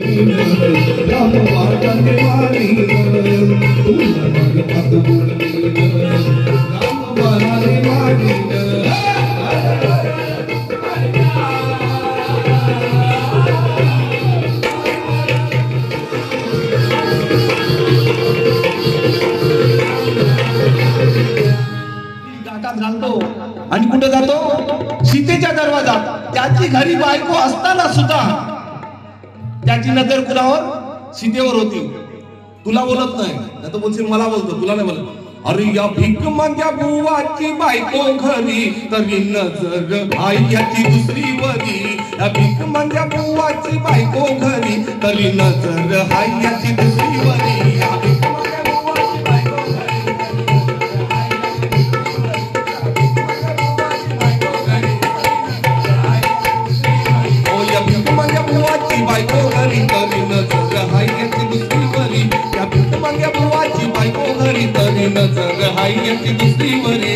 राम वाटते वारी तुला मग बोलले राम वारे वारी गाठात घालतो आणि कुठे जातो सीतेच्या दरवाजात. त्याची घरी बायको असताना सुद्धा त्याची नजर कुणावर सीतेवर होती. तुला बोलत नाही ना, तो बोलशील मला बोलतो, तुला नाही बोलत. अरे या भीक माझ्या बुवाची बायको घरी तरी नजर आईची दुसरी वरी. या भीक माझ्या बुवाची बायको घरी तरी नजर आईची दुसरी वरी. या भीक माझ्या बुवाची बायको घरी बायको घरी तरी नजर हायची दुसरी वरी. या भीक माझ्या बुवाची बायको घरी तरी नजर हायची दुसरी वरी.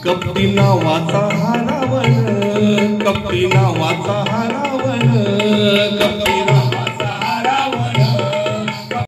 कपटी नावाचा हारावण, कपटी नावाचा हारावण, कपटी